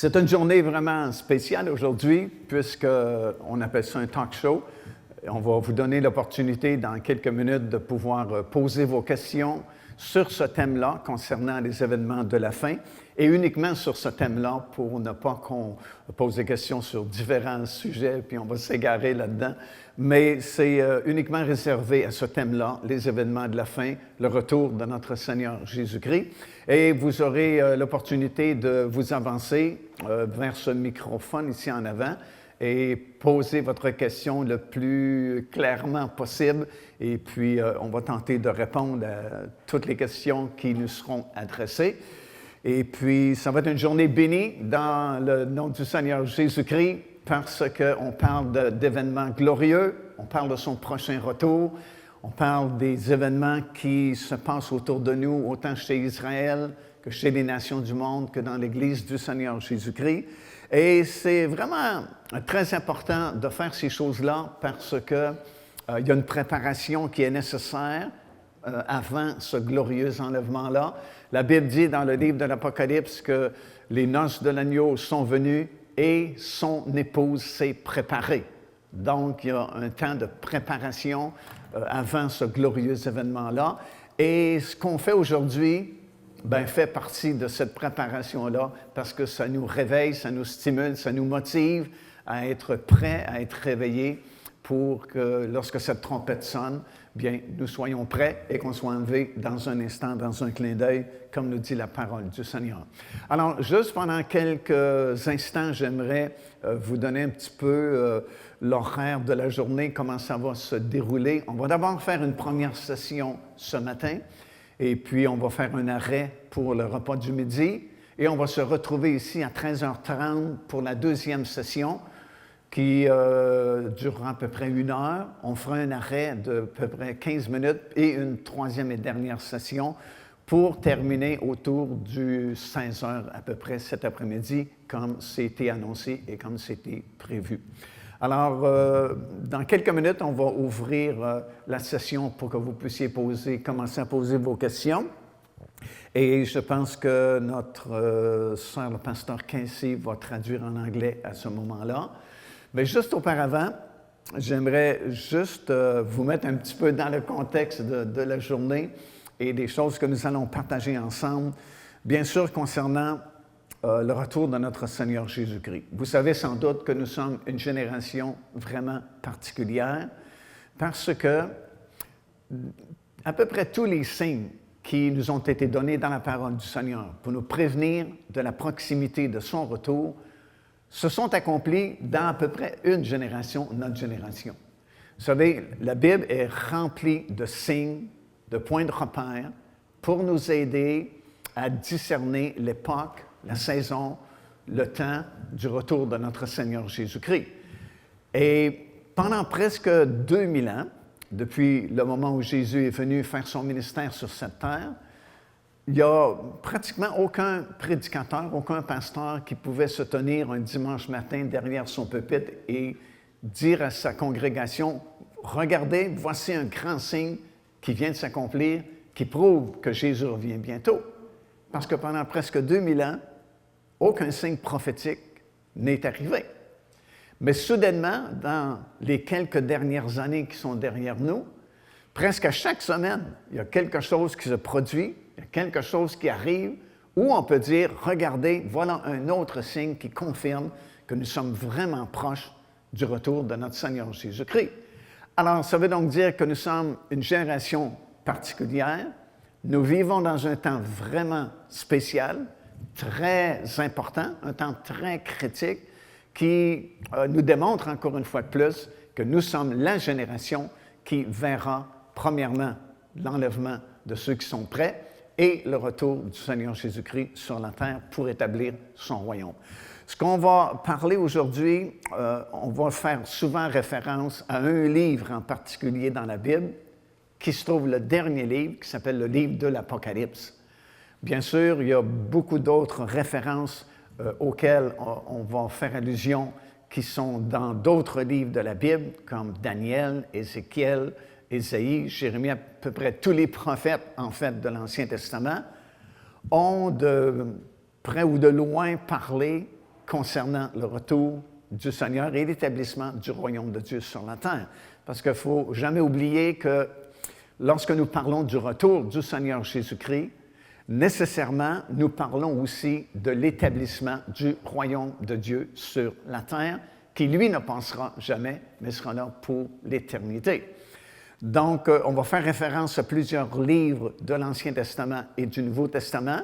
C'est une journée vraiment spéciale aujourd'hui, puisqu'on appelle ça un talk show. On va vous donner l'opportunité dans quelques minutes de pouvoir poser vos questions sur ce thème-là concernant les événements de la fin et uniquement sur ce thème-là pour ne pas qu'on pose des questions sur différents sujets puis on va s'égarer là-dedans. Mais c'est uniquement réservé à ce thème-là, les événements de la fin, le retour de notre Seigneur Jésus-Christ. Et vous aurez l'opportunité de vous avancer vers ce microphone ici en avant et poser votre question le plus clairement possible. Et puis, on va tenter de répondre à toutes les questions qui nous seront adressées. Et puis, ça va être une journée bénie dans le nom du Seigneur Jésus-Christ parce qu'on parle d'événements glorieux, on parle de son prochain retour, on parle des événements qui se passent autour de nous, autant chez Israël que chez les nations du monde, que dans l'Église du Seigneur Jésus-Christ. Et c'est vraiment très important de faire ces choses-là parce qu'il y a une préparation qui est nécessaire avant ce glorieux enlèvement-là. La Bible dit dans le livre de l'Apocalypse que les noces de l'agneau sont venues et son épouse s'est préparée. Donc, il y a un temps de préparation avant ce glorieux événement-là. Et ce qu'on fait aujourd'hui, fait partie de cette préparation-là parce que ça nous réveille, ça nous stimule, ça nous motive à être prêts, à être réveillés pour que lorsque cette trompette sonne, bien, nous soyons prêts et qu'on soit enlevés dans un instant, dans un clin d'œil, comme nous dit la parole du Seigneur. Alors, juste pendant quelques instants, j'aimerais vous donner un petit peu l'horaire de la journée, comment ça va se dérouler. On va d'abord faire une première session ce matin. Et puis, on va faire un arrêt pour le repas du midi. Et on va se retrouver ici à 13h30 pour la deuxième session qui durera à peu près 1 heure. On fera un arrêt de à peu près 15 minutes et une troisième et dernière session pour terminer autour du 16h à peu près cet après-midi, comme c'était annoncé et comme c'était prévu. Alors, dans quelques minutes, on va ouvrir la session pour que vous puissiez commencer à poser vos questions. Et je pense que notre sœur, le pasteur Quincy, va traduire en anglais à ce moment-là. Mais juste auparavant, j'aimerais juste vous mettre un petit peu dans le contexte de la journée et des choses que nous allons partager ensemble, bien sûr concernant le retour de notre Seigneur Jésus-Christ. Vous savez sans doute que nous sommes une génération vraiment particulière parce que à peu près tous les signes qui nous ont été donnés dans la parole du Seigneur pour nous prévenir de la proximité de son retour se sont accomplis dans à peu près une génération, notre génération. Vous savez, la Bible est remplie de signes, de points de repère pour nous aider à discerner l'époque, la saison, le temps du retour de notre Seigneur Jésus-Christ. Et pendant presque 2000 ans, depuis le moment où Jésus est venu faire son ministère sur cette terre, il n'y a pratiquement aucun prédicateur, aucun pasteur qui pouvait se tenir un dimanche matin derrière son pupitre et dire à sa congrégation, « Regardez, voici un grand signe qui vient de s'accomplir, qui prouve que Jésus revient bientôt. » Parce que pendant presque 2000 ans, aucun signe prophétique n'est arrivé. Mais soudainement, dans les quelques dernières années qui sont derrière nous, presque à chaque semaine, il y a quelque chose qui se produit, il y a quelque chose qui arrive, où on peut dire, regardez, voilà un autre signe qui confirme que nous sommes vraiment proches du retour de notre Seigneur Jésus-Christ. Alors, ça veut donc dire que nous sommes une génération particulière, nous vivons dans un temps vraiment spécial, très important, un temps très critique, qui nous démontre encore une fois de plus que nous sommes la génération qui verra premièrement l'enlèvement de ceux qui sont prêts et le retour du Seigneur Jésus-Christ sur la terre pour établir son royaume. Ce qu'on va parler aujourd'hui, on va faire souvent référence à un livre en particulier dans la Bible, qui se trouve le dernier livre, qui s'appelle le livre de l'Apocalypse. Bien sûr, il y a beaucoup d'autres références auxquelles on va faire allusion, qui sont dans d'autres livres de la Bible, comme Daniel, Ézéchiel, Ésaïe, Jérémie, à peu près tous les prophètes, en fait, de l'Ancien Testament, ont de près ou de loin parlé concernant le retour du Seigneur et l'établissement du royaume de Dieu sur la terre. Parce qu'il ne faut jamais oublier que lorsque nous parlons du retour du Seigneur Jésus-Christ, nécessairement, nous parlons aussi de l'établissement du royaume de Dieu sur la terre, qui, lui, ne passera jamais, mais sera là pour l'éternité. Donc, on va faire référence à plusieurs livres de l'Ancien Testament et du Nouveau Testament,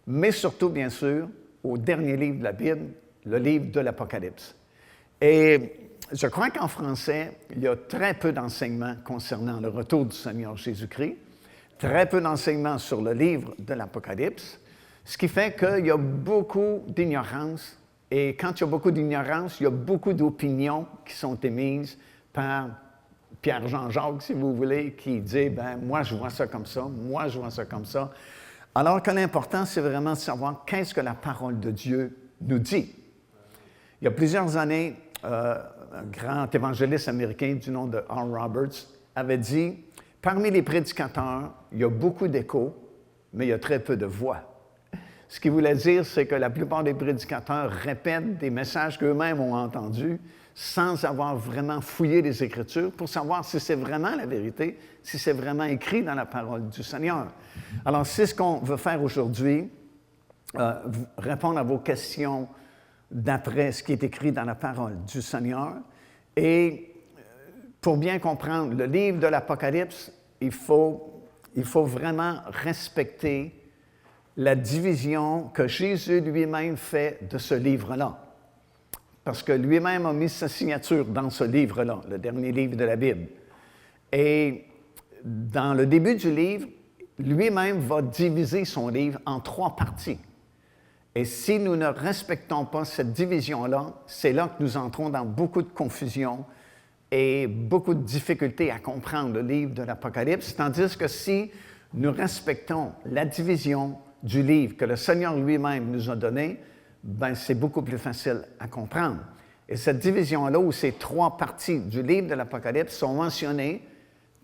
mais surtout, bien sûr, au dernier livre de la Bible, le livre de l'Apocalypse. Et je crois qu'en français, il y a très peu d'enseignements concernant le retour du Seigneur Jésus-Christ, très peu d'enseignements sur le livre de l'Apocalypse, ce qui fait qu'il y a beaucoup d'ignorance. Et quand il y a beaucoup d'ignorance, il y a beaucoup d'opinions qui sont émises par Pierre-Jean-Jacques, si vous voulez, qui dit « ben moi, je vois ça comme ça, moi, je vois ça comme ça ». Alors que l'important, c'est vraiment de savoir qu'est-ce que la parole de Dieu nous dit. Il y a plusieurs années, un grand évangéliste américain du nom de R. Roberts avait dit « Parmi les prédicateurs, il y a beaucoup d'échos, mais il y a très peu de voix. » Ce qu'il voulait dire, c'est que la plupart des prédicateurs répètent des messages qu'eux-mêmes ont entendus sans avoir vraiment fouillé les Écritures pour savoir si c'est vraiment la vérité, si c'est vraiment écrit dans la parole du Seigneur. Alors, c'est ce qu'on veut faire aujourd'hui, répondre à vos questions d'après ce qui est écrit dans la parole du Seigneur. Et pour bien comprendre le livre de l'Apocalypse, il faut vraiment respecter la division que Jésus lui-même fait de ce livre-là. Parce que lui-même a mis sa signature dans ce livre-là, le dernier livre de la Bible. Et dans le début du livre, lui-même va diviser son livre en 3 parties. Et si nous ne respectons pas cette division-là, c'est là que nous entrons dans beaucoup de confusion et beaucoup de difficultés à comprendre le livre de l'Apocalypse, tandis que si nous respectons la division du livre que le Seigneur lui-même nous a donné, ben c'est beaucoup plus facile à comprendre. Et cette division-là, où ces 3 parties du livre de l'Apocalypse sont mentionnées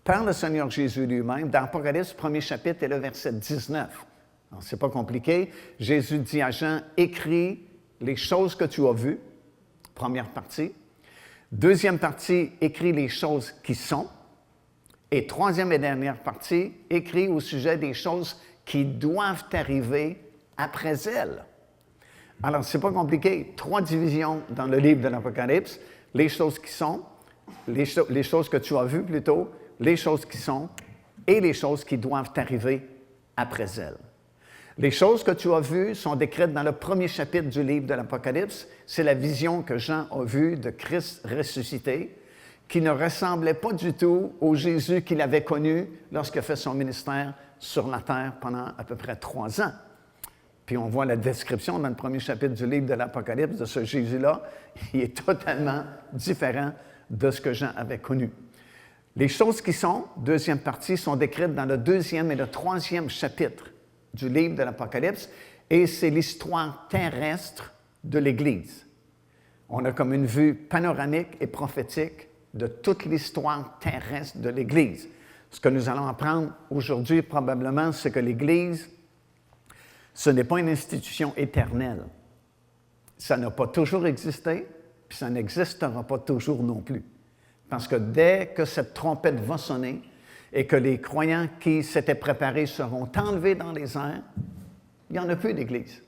par le Seigneur Jésus lui-même dans l'Apocalypse, 1er chapitre et le verset 19. Alors, c'est pas compliqué. Jésus dit à Jean, « Écris les choses que tu as vues », première partie. Deuxième partie, « Écris les choses qui sont ». Et troisième et dernière partie, « Écris au sujet des choses qui doivent arriver après elles ». Alors, c'est pas compliqué. 3 divisions dans le livre de l'Apocalypse. Les choses qui sont, les choses que tu as vues plutôt, les choses qui sont et les choses qui doivent arriver après elles. Les choses que tu as vues sont décrites dans le 1er chapitre du livre de l'Apocalypse. C'est la vision que Jean a vue de Christ ressuscité, qui ne ressemblait pas du tout au Jésus qu'il avait connu lorsqu'il a fait son ministère sur la terre pendant à peu près 3 ans. Puis on voit la description dans le 1er chapitre du livre de l'Apocalypse de ce Jésus-là. Il est totalement différent de ce que Jean avait connu. Les choses qui sont, deuxième partie, sont décrites dans le 2e et le 3e chapitre du livre de l'Apocalypse, et c'est l'histoire terrestre de l'Église. On a comme une vue panoramique et prophétique de toute l'histoire terrestre de l'Église. Ce que nous allons apprendre aujourd'hui, probablement, c'est que l'Église, ce n'est pas une institution éternelle. Ça n'a pas toujours existé, puis ça n'existera pas toujours non plus. Parce que dès que cette trompette va sonner et que les croyants qui s'étaient préparés seront enlevés dans les airs, il n'y en a plus d'Église.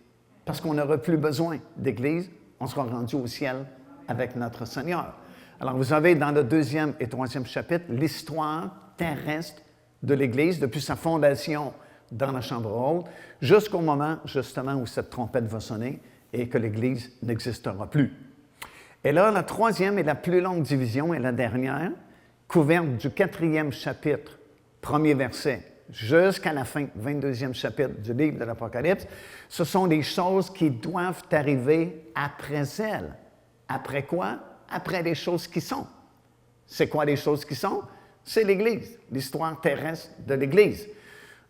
Parce qu'on n'aura plus besoin d'Église, on sera rendu au ciel avec notre Seigneur. Alors, vous avez dans le 2e et 3e chapitre l'histoire terrestre de l'Église depuis sa fondation dans la chambre haute, jusqu'au moment, justement, où cette trompette va sonner et que l'Église n'existera plus. Et là, la 3e et la plus longue division, et la dernière, couverte du 4e chapitre, 1er verset, jusqu'à la fin, 22e chapitre du livre de l'Apocalypse, ce sont des choses qui doivent arriver après elles. Après quoi? Après les choses qui sont. C'est quoi les choses qui sont? C'est l'Église, l'histoire terrestre de l'Église.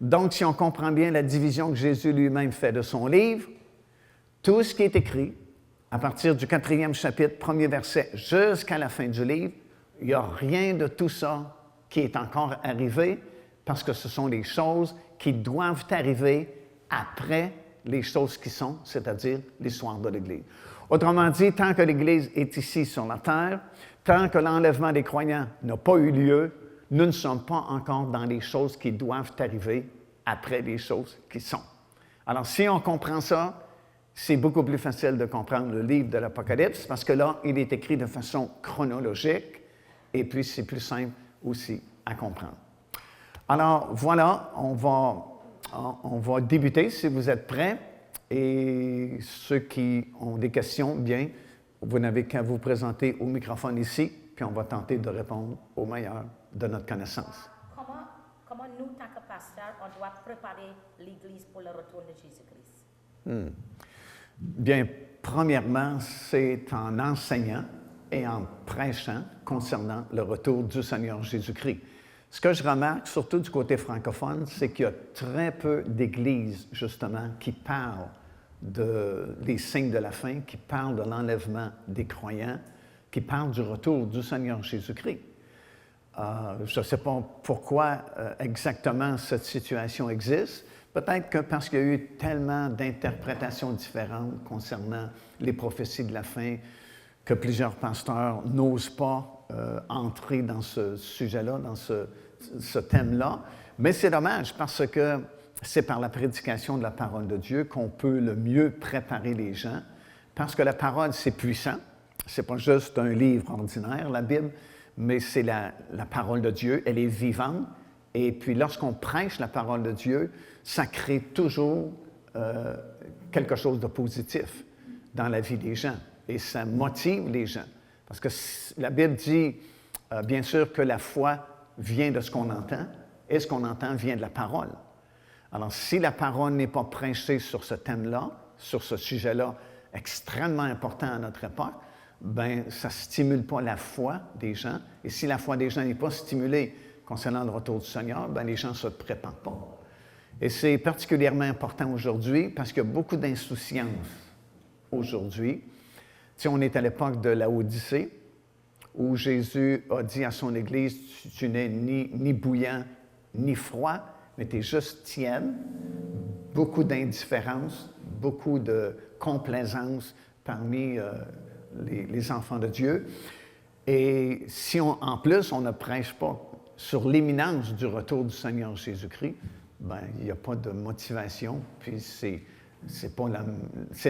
Donc, si on comprend bien la division que Jésus lui-même fait de son livre, tout ce qui est écrit, à partir du 4e chapitre, 1er verset, jusqu'à la fin du livre, il n'y a rien de tout ça qui est encore arrivé, parce que ce sont les choses qui doivent arriver après les choses qui sont, c'est-à-dire l'histoire de l'Église. Autrement dit, tant que l'Église est ici sur la terre, tant que l'enlèvement des croyants n'a pas eu lieu, nous ne sommes pas encore dans les choses qui doivent arriver après les choses qui sont. Alors, si on comprend ça, c'est beaucoup plus facile de comprendre le livre de l'Apocalypse parce que là, il est écrit de façon chronologique et puis c'est plus simple aussi à comprendre. Alors, voilà, on va débuter si vous êtes prêts. Et ceux qui ont des questions, bien, vous n'avez qu'à vous présenter au microphone ici, puis on va tenter de répondre au meilleur de notre connaissance. Comment nous, tant que pasteurs, on doit préparer l'Église pour le retour de Jésus-Christ? Bien, premièrement, c'est en enseignant et en prêchant concernant le retour du Seigneur Jésus-Christ. Ce que je remarque, surtout du côté francophone, c'est qu'il y a très peu d'églises, justement, qui parlent des signes de la fin, qui parlent de l'enlèvement des croyants, qui parlent du retour du Seigneur Jésus-Christ. Je ne sais pas pourquoi exactement cette situation existe. Peut-être que parce qu'il y a eu tellement d'interprétations différentes concernant les prophéties de la fin que plusieurs pasteurs n'osent pas entrer dans ce sujet-là, dans ce thème-là. Mais c'est dommage parce que c'est par la prédication de la parole de Dieu qu'on peut le mieux préparer les gens parce que la parole, c'est puissant. Ce n'est pas juste un livre ordinaire, la Bible, mais c'est la parole de Dieu. Elle est vivante. Et puis, lorsqu'on prêche la parole de Dieu, ça crée toujours quelque chose de positif dans la vie des gens. Et ça motive les gens. Parce que la Bible dit, bien sûr, que la foi vient de ce qu'on entend, et ce qu'on entend vient de la parole. Alors, si la parole n'est pas prêchée sur ce thème-là, sur ce sujet-là extrêmement important à notre époque, bien, ça ne stimule pas la foi des gens. Et si la foi des gens n'est pas stimulée concernant le retour du Seigneur, bien, les gens ne se préparent pas. Et c'est particulièrement important aujourd'hui parce qu'il y a beaucoup d'insouciance aujourd'hui. Tu sais, on est à l'époque de la Odyssée, où Jésus a dit à son Église, tu n'es ni bouillant, ni froid, mais tu es juste tiède. Beaucoup d'indifférence, beaucoup de complaisance parmi les enfants de Dieu. Et si en plus, on ne prêche pas sur l'imminence du retour du Seigneur Jésus-Christ, bien, il n'y a pas de motivation, puis c'est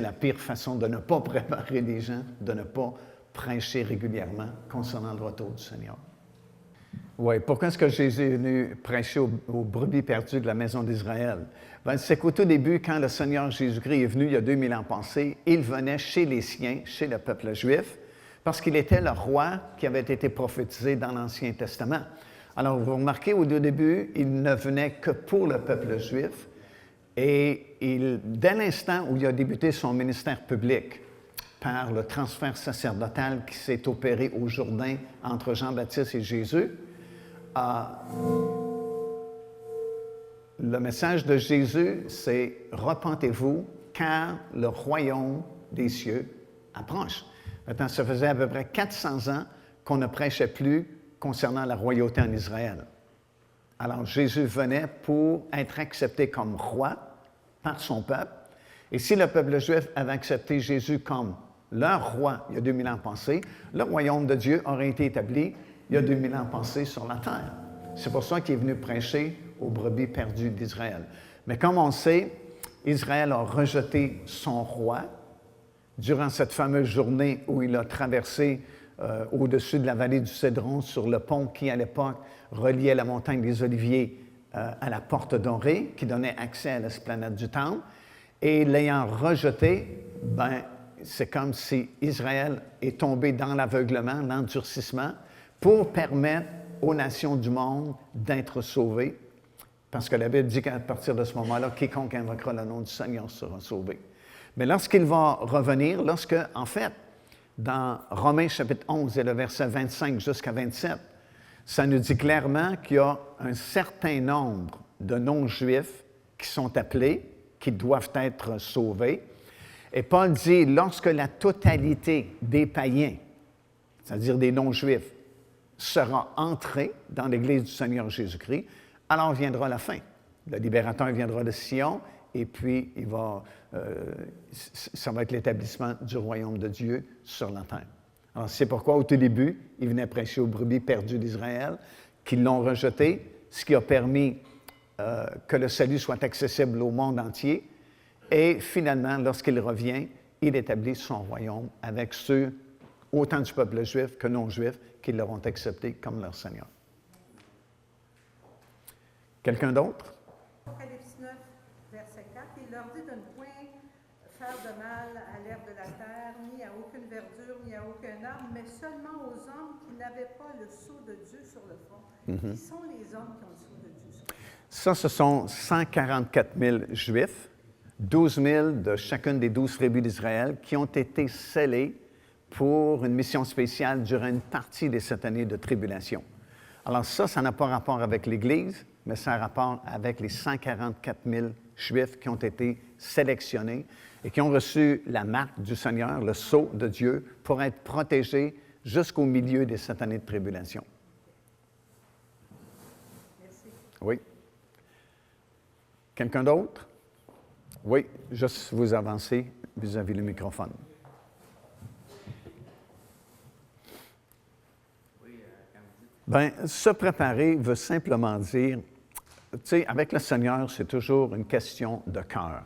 la pire façon de ne pas préparer les gens, de ne pas prêcher régulièrement concernant le retour du Seigneur. Oui, pourquoi est-ce que Jésus est venu prêcher aux brebis perdues de la maison d'Israël? Bien, c'est qu'au tout début, quand le Seigneur Jésus-Christ est venu il y a 2000 ans passés, il venait chez les siens, chez le peuple juif, parce qu'il était le roi qui avait été prophétisé dans l'Ancien Testament. Alors, vous remarquez, au début, il ne venait que pour le peuple juif, et dès l'instant où il a débuté son ministère public, par le transfert sacerdotal qui s'est opéré au Jourdain entre Jean-Baptiste et Jésus, le message de Jésus, c'est « Repentez-vous, car le royaume des cieux approche ». Maintenant, ça faisait à peu près 400 ans qu'on ne prêchait plus concernant la royauté en Israël. Alors, Jésus venait pour être accepté comme roi par son peuple. Et si le peuple juif avait accepté Jésus comme leur roi il y a 2000 ans passés, le royaume de Dieu aurait été établi il y a 2000 ans passés sur la terre. C'est pour ça qu'il est venu prêcher aux brebis perdues d'Israël. Mais comme on sait, Israël a rejeté son roi durant cette fameuse journée où il a traversé au-dessus de la vallée du Cédron sur le pont qui, à l'époque, reliait la montagne des Oliviers à la porte dorée, qui donnait accès à l'esplanade du Temple. Et l'ayant rejeté, ben, c'est comme si Israël est tombé dans l'aveuglement, l'endurcissement, pour permettre aux nations du monde d'être sauvées. Parce que la Bible dit qu'à partir de ce moment-là, quiconque invoquera le nom du Seigneur sera sauvé. Mais lorsqu'il va revenir, en fait, dans Romains chapitre 11 et le verset 25 jusqu'à 27, ça nous dit clairement qu'il y a un certain nombre de non-juifs qui sont appelés, qui doivent être sauvés. Et Paul dit, lorsque la totalité des païens, c'est-à-dire des non-juifs, sera entrée dans l'Église du Seigneur Jésus-Christ, alors viendra la fin. Le libérateur viendra de Sion et puis ça va être l'établissement du royaume de Dieu sur la terre. Alors, c'est pourquoi, au tout début, il venait prêcher aux brebis perdues d'Israël, qui l'ont rejeté, ce qui a permis que le salut soit accessible au monde entier. Et finalement, lorsqu'il revient, il établit son royaume avec ceux, autant du peuple juif que non-juif, qui l'auront accepté comme leur Seigneur. Quelqu'un d'autre? Apocalypse 9, verset 4, il leur dit de ne point faire de mal à l'herbe de la terre, ni à aucune verdure, ni à aucun arbre, mais seulement aux hommes qui n'avaient pas le sceau de Dieu sur le front. Qui sont les hommes qui ont le sceau de Dieu sur le front? Ça, ce sont 144 000 Juifs, 12 000 de chacune des 12 tribus d'Israël, qui ont été scellés pour une mission spéciale durant une partie des 7 années de tribulation. Alors ça n'a pas rapport avec l'Église, mais ça a rapport avec les 144 000 Juifs qui ont été sélectionnés et qui ont reçu la marque du Seigneur, le sceau de Dieu, pour être protégés jusqu'au milieu des 7 années de tribulation. Merci. Oui. Quelqu'un d'autre? Oui, juste vous avancer vis-à-vis le microphone. Bien, se préparer veut simplement dire, tu sais, avec le Seigneur, c'est toujours une question de cœur.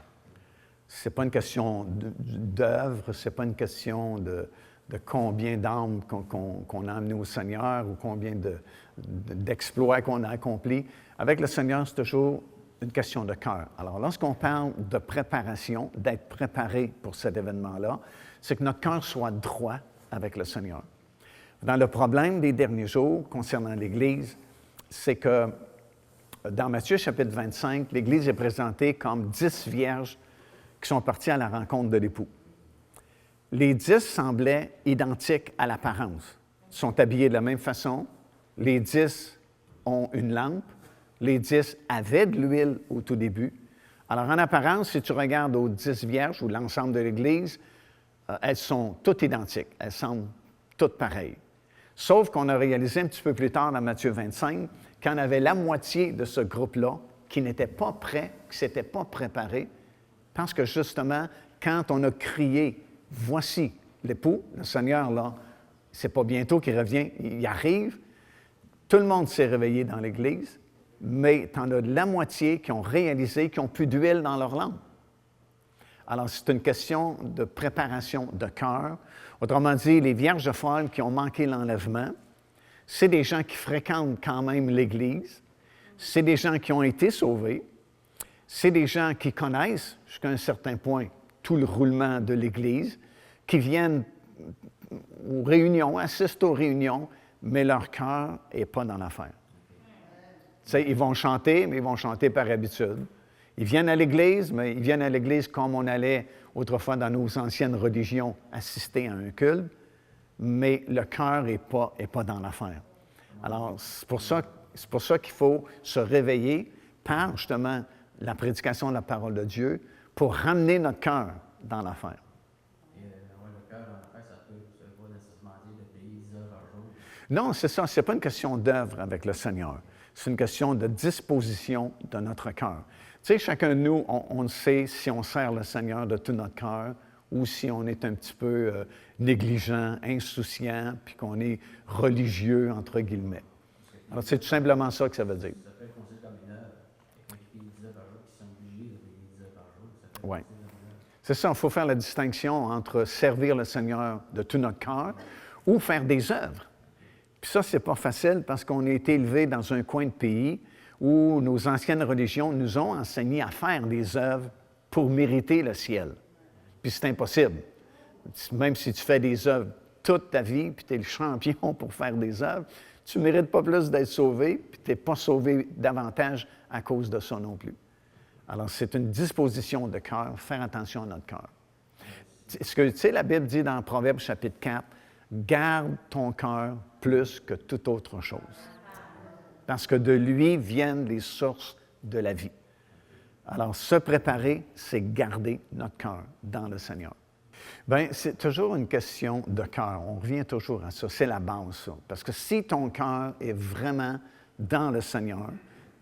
Ce n'est pas une question d'œuvre, ce n'est pas une question de combien d'âmes qu'on a amenées au Seigneur ou combien d'exploits qu'on a accomplis. Avec le Seigneur, c'est toujours une question de cœur. Alors, lorsqu'on parle de préparation, d'être préparé pour cet événement-là, c'est que notre cœur soit droit avec le Seigneur. Dans le problème des derniers jours concernant l'Église, c'est que dans Matthieu chapitre 25, l'Église est présentée comme 10 vierges qui sont parties à la rencontre de l'époux. Les 10 semblaient identiques à l'apparence. Ils sont habillés de la même façon. Les 10 ont une lampe. Les 10 avaient de l'huile au tout début. Alors, en apparence, si tu regardes aux 10 vierges ou l'ensemble de l'Église, elles sont toutes identiques. Elles semblent toutes pareilles. Sauf qu'on a réalisé un petit peu plus tard dans Matthieu 25 qu'il y en avait la moitié de ce groupe-là qui n'était pas prêt, qui ne s'était pas préparé, parce que justement, quand on a crié « Voici l'époux », le Seigneur, là, c'est pas bientôt qu'il revient, il arrive, tout le monde s'est réveillé dans l'Église, mais tu en as la moitié qui ont réalisé qu'ils n'ont plus d'huile dans leur lampe. Alors, c'est une question de préparation de cœur. Autrement dit, les vierges folles qui ont manqué l'enlèvement, c'est des gens qui fréquentent quand même l'Église, c'est des gens qui ont été sauvés, c'est des gens qui connaissent, jusqu'à un certain point, tout le roulement de l'Église, qui viennent aux réunions, assistent aux réunions, mais leur cœur n'est pas dans l'affaire. Tu sais, ils vont chanter, mais ils vont chanter par habitude. Ils viennent à l'Église, mais ils viennent à l'Église comme on allait autrefois dans nos anciennes religions assister à un culte, mais le cœur n'est pas dans l'affaire. Alors, c'est pour ça qu'il faut se réveiller par, justement, la prédication de la parole de Dieu pour ramener notre cœur dans l'affaire. Et le cœur dans l'affaire, ça ne veut pas nécessairement dire de payer 10 heures par jour. Non, c'est ça. Ce n'est pas une question d'œuvre avec le Seigneur. C'est une question de disposition de notre cœur. Tu sais, chacun de nous, on sait si on sert le Seigneur de tout notre cœur ou si on est un petit peu négligent, insouciant, puis qu'on est religieux, entre guillemets. Alors, c'est tout simplement ça que ça veut dire. Ça peut être considéré comme une œuvre. Quelqu'un qui paye 10 heures par jour, qui sont obligés de payer 10 heures par jour, ça peut être Ouais. considéré comme une œuvre. C'est ça, il faut faire la distinction entre servir le Seigneur de tout notre cœur ou faire des œuvres. Puis ça, c'est pas facile parce qu'on a été élevé dans un coin de pays où nos anciennes religions nous ont enseigné à faire des œuvres pour mériter le ciel. Puis c'est impossible. Même si tu fais des œuvres toute ta vie, puis tu es le champion pour faire des œuvres, tu ne mérites pas plus d'être sauvé, puis tu n'es pas sauvé davantage à cause de ça non plus. Alors, c'est une disposition de cœur, faire attention à notre cœur. Ce que, tu sais, la Bible dit dans Proverbe chapitre 4, « Garde ton cœur plus que toute autre chose. » Parce que de lui viennent les sources de la vie. Alors, se préparer, c'est garder notre cœur dans le Seigneur. Bien, c'est toujours une question de cœur. On revient toujours à ça. C'est la base, ça. Parce que si ton cœur est vraiment dans le Seigneur,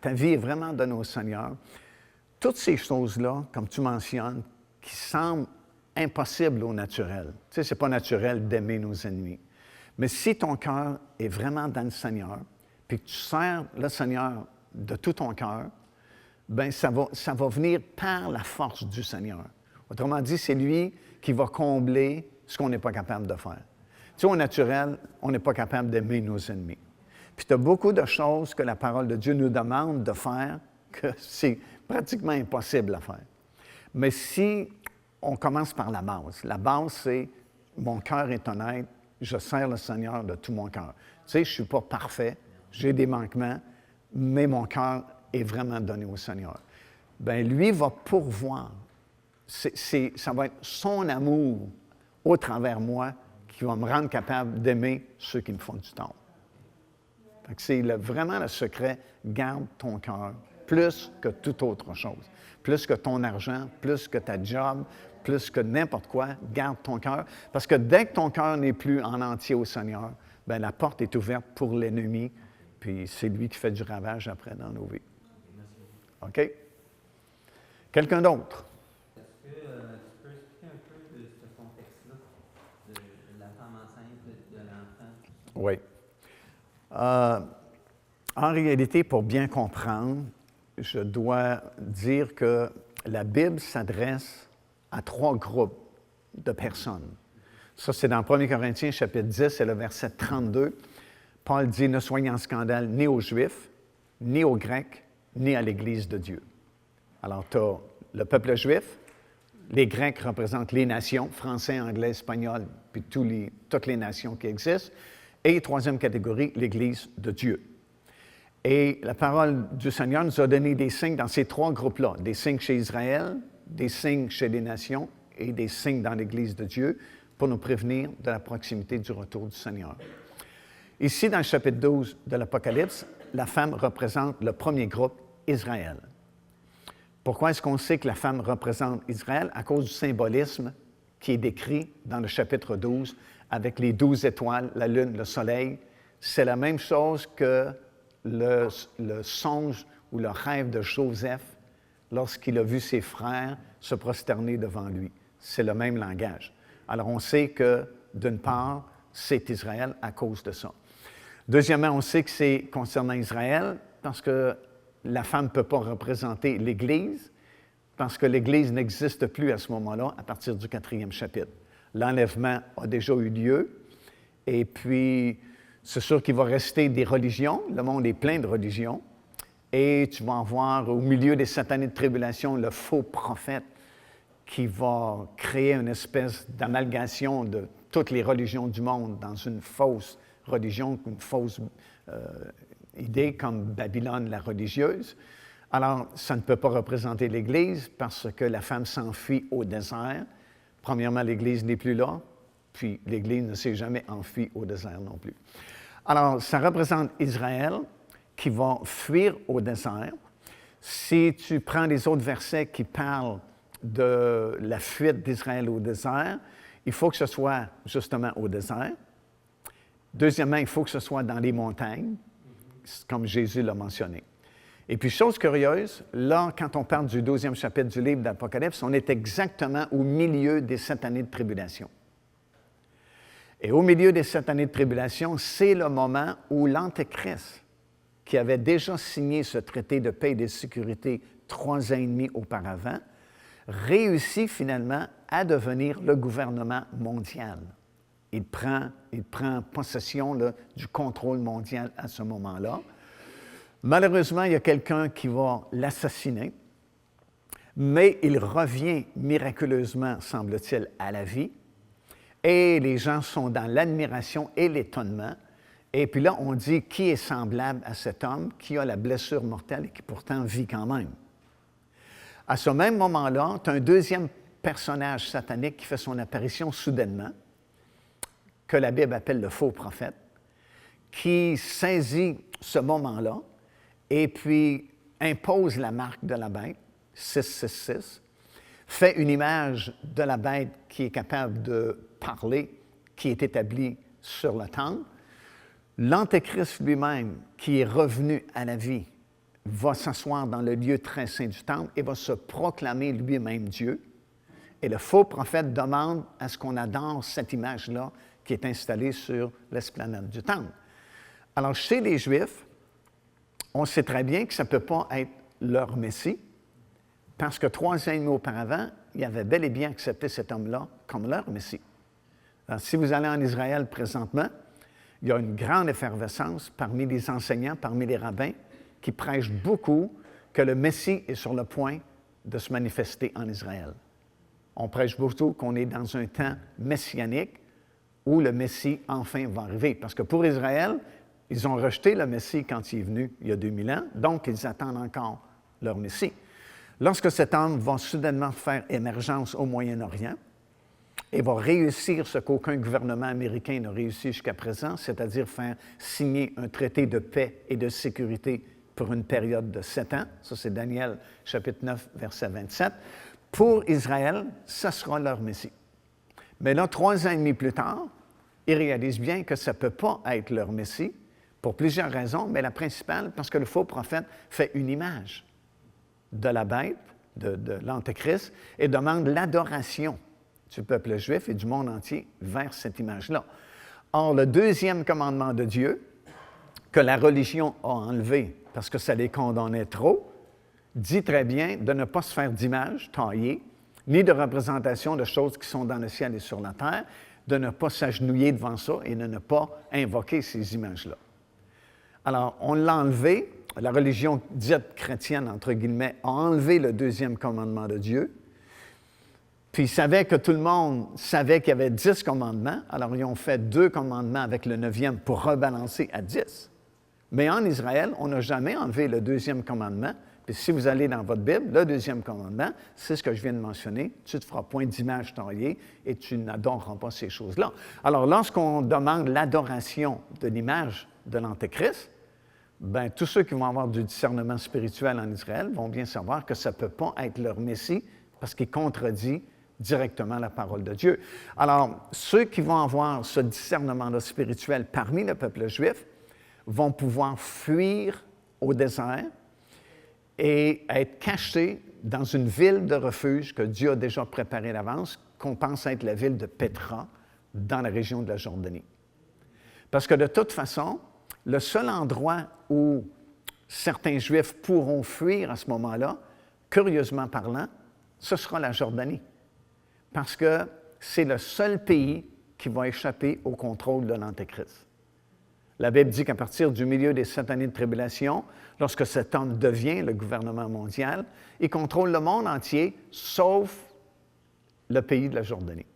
ta vie est vraiment donnée au Seigneur, toutes ces choses-là, comme tu mentionnes, qui semblent impossibles au naturel. Tu sais, ce n'est pas naturel d'aimer nos ennemis. Mais si ton cœur est vraiment dans le Seigneur, puis que tu sers le Seigneur de tout ton cœur, bien, ça va venir par la force du Seigneur. Autrement dit, c'est lui qui va combler ce qu'on n'est pas capable de faire. Tu sais, au naturel, on n'est pas capable d'aimer nos ennemis. Puis tu as beaucoup de choses que la parole de Dieu nous demande de faire que c'est pratiquement impossible à faire. Mais si on commence par la base, c'est mon cœur est honnête, je sers le Seigneur de tout mon cœur. Tu sais, je ne suis pas parfait, j'ai des manquements, mais mon cœur est vraiment donné au Seigneur. Bien, lui va pourvoir. Ça va être son amour au travers moi qui va me rendre capable d'aimer ceux qui me font du tort. C'est vraiment le secret, garde ton cœur plus que toute autre chose. Plus que ton argent, plus que ta job, plus que n'importe quoi, garde ton cœur. Parce que dès que ton cœur n'est plus en entier au Seigneur, bien, la porte est ouverte pour l'ennemi, puis c'est lui qui fait du ravage après dans nos vies. OK? Quelqu'un d'autre? Est-ce que tu peux expliquer un peu de ce contexte-là, de la femme enceinte, de l'enfant? Oui. En réalité, pour bien comprendre, je dois dire que la Bible s'adresse à 3 groupes de personnes. Ça, c'est dans 1 Corinthiens, chapitre 10, et le verset 32. Paul dit « Ne soyez en scandale ni aux Juifs, ni aux Grecs, ni à l'Église de Dieu. » Alors, tu as le peuple juif, les Grecs représentent les nations, français, anglais, espagnol, puis toutes les nations qui existent. Et troisième catégorie, l'Église de Dieu. Et la parole du Seigneur nous a donné des signes dans ces 3 groupes-là, des signes chez Israël, des signes chez les nations et des signes dans l'Église de Dieu pour nous prévenir de la proximité du retour du Seigneur. Ici, dans le chapitre 12 de l'Apocalypse, la femme représente le premier groupe, Israël. Pourquoi est-ce qu'on sait que la femme représente Israël? À cause du symbolisme qui est décrit dans le chapitre 12 avec les 12 étoiles, la lune, le soleil. C'est la même chose que le songe ou le rêve de Joseph lorsqu'il a vu ses frères se prosterner devant lui. C'est le même langage. Alors, on sait que, d'une part, c'est Israël à cause de ça. Deuxièmement, on sait que c'est concernant Israël parce que la femme ne peut pas représenter l'Église parce que l'Église n'existe plus à ce moment-là à partir du 4e chapitre. L'enlèvement a déjà eu lieu et puis c'est sûr qu'il va rester des religions. Le monde est plein de religions. Et tu vas en voir au milieu des 7 années de tribulation le faux prophète qui va créer une espèce d'amalgation de toutes les religions du monde dans une fausse religion, une fausse idée comme Babylone la religieuse. Alors, ça ne peut pas représenter l'Église parce que la femme s'enfuit au désert. Premièrement, l'Église n'est plus là, puis l'Église ne s'est jamais enfuie au désert non plus. Alors, ça représente Israël qui va fuir au désert. Si tu prends les autres versets qui parlent de la fuite d'Israël au désert, il faut que ce soit justement au désert. Deuxièmement, il faut que ce soit dans les montagnes, comme Jésus l'a mentionné. Et puis, chose curieuse, là, quand on parle du 12e chapitre du livre d'Apocalypse, on est exactement au milieu des 7 années de tribulation. Et au milieu des 7 années de tribulation, c'est le moment où l'Antéchrist, qui avait déjà signé ce traité de paix et de sécurité 3 ans et demi auparavant, réussit finalement à devenir le gouvernement mondial. Il prend possession là, du contrôle mondial à ce moment-là. Malheureusement, il y a quelqu'un qui va l'assassiner, mais il revient miraculeusement, semble-t-il, à la vie. Et les gens sont dans l'admiration et l'étonnement. Et puis là, on dit qui est semblable à cet homme qui a la blessure mortelle et qui pourtant vit quand même. À ce même moment-là, tu as un deuxième personnage satanique qui fait son apparition soudainement, que la Bible appelle le faux prophète, qui saisit ce moment-là et puis impose la marque de la bête, 666, fait une image de la bête qui est capable de parler, qui est établie sur le temple. L'Antéchrist lui-même, qui est revenu à la vie, va s'asseoir dans le lieu très saint du temple et va se proclamer lui-même Dieu. Et le faux prophète demande à ce qu'on adore cette image-là qui est installée sur l'esplanade du temple. Alors, chez les Juifs, on sait très bien que ça ne peut pas être leur Messie, parce que 3 ans et demi auparavant, ils avaient bel et bien accepté cet homme-là comme leur Messie. Alors, si vous allez en Israël présentement, il y a une grande effervescence parmi les enseignants, parmi les rabbins, qui prêchent beaucoup que le Messie est sur le point de se manifester en Israël. On prêche beaucoup qu'on est dans un temps messianique où le Messie enfin va arriver. Parce que pour Israël, ils ont rejeté le Messie quand il est venu il y a 2000 ans, donc ils attendent encore leur Messie. Lorsque cet homme va soudainement faire émergence au Moyen-Orient et va réussir ce qu'aucun gouvernement américain n'a réussi jusqu'à présent, c'est-à-dire faire signer un traité de paix et de sécurité pour une période de 7 ans, ça c'est Daniel chapitre 9, verset 27, pour Israël, ça sera leur Messie. Mais là, 3 ans et demi plus tard, ils réalisent bien que ça ne peut pas être leur Messie, pour plusieurs raisons, mais la principale, parce que le faux prophète fait une image de la bête, de l'Antéchrist, et demande l'adoration du peuple juif et du monde entier vers cette image-là. Or, le 2e commandement de Dieu, que la religion a enlevé parce que ça les condamnait trop, dit très bien de ne pas se faire d'image taillée, ni de représentation de choses qui sont dans le ciel et sur la terre, de ne pas s'agenouiller devant ça et de ne pas invoquer ces images-là. Alors, on l'a enlevé, la religion dite chrétienne, entre guillemets, a enlevé le 2e commandement de Dieu, puis ils savaient que tout le monde savait qu'il y avait 10 commandements, alors ils ont fait 2 commandements avec le 9e pour rebalancer à 10. Mais en Israël, on n'a jamais enlevé le 2e commandement. Puis si vous allez dans votre Bible, le 2e commandement, c'est ce que je viens de mentionner. Tu ne te feras point d'image taillée et tu n'adoreras pas ces choses-là. Alors, lorsqu'on demande l'adoration de l'image de l'Antéchrist, bien, tous ceux qui vont avoir du discernement spirituel en Israël vont bien savoir que ça ne peut pas être leur Messie parce qu'il contredit directement la parole de Dieu. Alors, ceux qui vont avoir ce discernement-là spirituel parmi le peuple juif vont pouvoir fuir au désert et être cachés dans une ville de refuge que Dieu a déjà préparée d'avance, qu'on pense être la ville de Pétra, dans la région de la Jordanie. Parce que de toute façon, le seul endroit où certains Juifs pourront fuir à ce moment-là, curieusement parlant, ce sera la Jordanie. Parce que c'est le seul pays qui va échapper au contrôle de l'Antéchrist. La Bible dit qu'à partir du milieu des 7 années de tribulation, lorsque cet homme devient le gouvernement mondial, il contrôle le monde entier, sauf le pays de la Jordanie.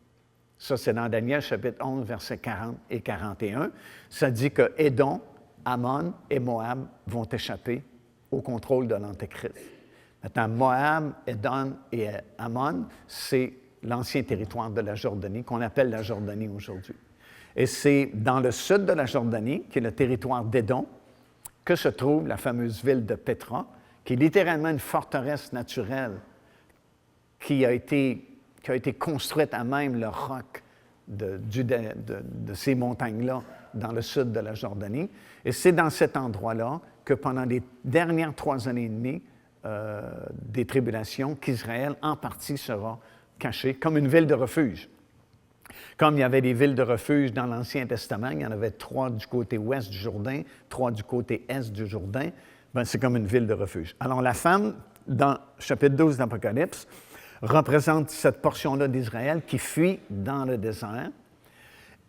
Ça, c'est dans Daniel, chapitre 11, versets 40 et 41. Ça dit que Édom, Ammon et Moab vont échapper au contrôle de l'Antéchrist. Maintenant, Moab, Édom et Ammon, c'est l'ancien territoire de la Jordanie, qu'on appelle la Jordanie aujourd'hui. Et c'est dans le sud de la Jordanie, qui est le territoire d'Édom, que se trouve la fameuse ville de Pétra, qui est littéralement une forteresse naturelle qui a été construite à même le roc de ces montagnes-là dans le sud de la Jordanie. Et c'est dans cet endroit-là que pendant les dernières 3 années et demie des tribulations, qu'Israël, en partie, sera caché comme une ville de refuge. Comme il y avait des villes de refuge dans l'Ancien Testament, il y en avait 3 du côté ouest du Jourdain, 3 du côté est du Jourdain, bien, c'est comme une ville de refuge. Alors la femme, dans chapitre 12 d'Apocalypse, représente cette portion-là d'Israël qui fuit dans le désert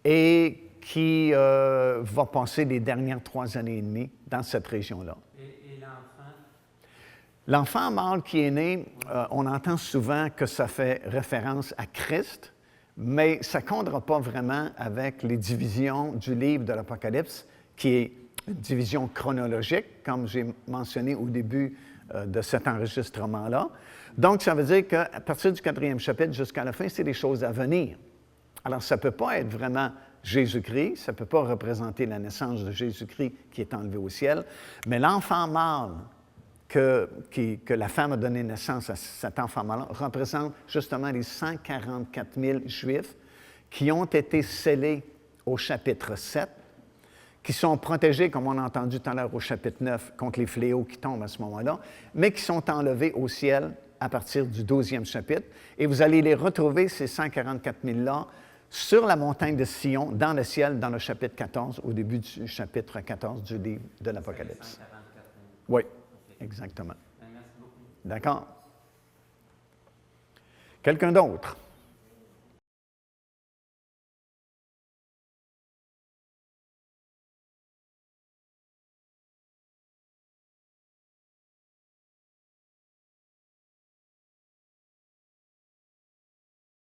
et qui va passer les dernières 3 années et demie dans cette région-là. Et l'enfant? L'enfant mâle qui est né, on entend souvent que ça fait référence à Christ, mais ça ne comptera pas vraiment avec les divisions du livre de l'Apocalypse, qui est une division chronologique, comme j'ai mentionné au début de cet enregistrement-là. Donc, ça veut dire qu'à partir du 4e chapitre jusqu'à la fin, c'est des choses à venir. Alors, ça ne peut pas être vraiment Jésus-Christ, ça ne peut pas représenter la naissance de Jésus-Christ qui est enlevé au ciel, mais l'enfant mâle que la femme a donné naissance à cet enfant mâle représente justement les 144 000 Juifs qui ont été scellés au chapitre 7, qui sont protégés, comme on a entendu tout à l'heure au chapitre 9, contre les fléaux qui tombent à ce moment-là, mais qui sont enlevés au ciel à partir du 12e chapitre. Et vous allez les retrouver, ces 144 000-là, sur la montagne de Sion, dans le ciel, dans le chapitre 14, au début du chapitre 14 du livre de l'Apocalypse. 144 000. Oui, OK. exactement. Ben, merci beaucoup. D'accord? Quelqu'un d'autre?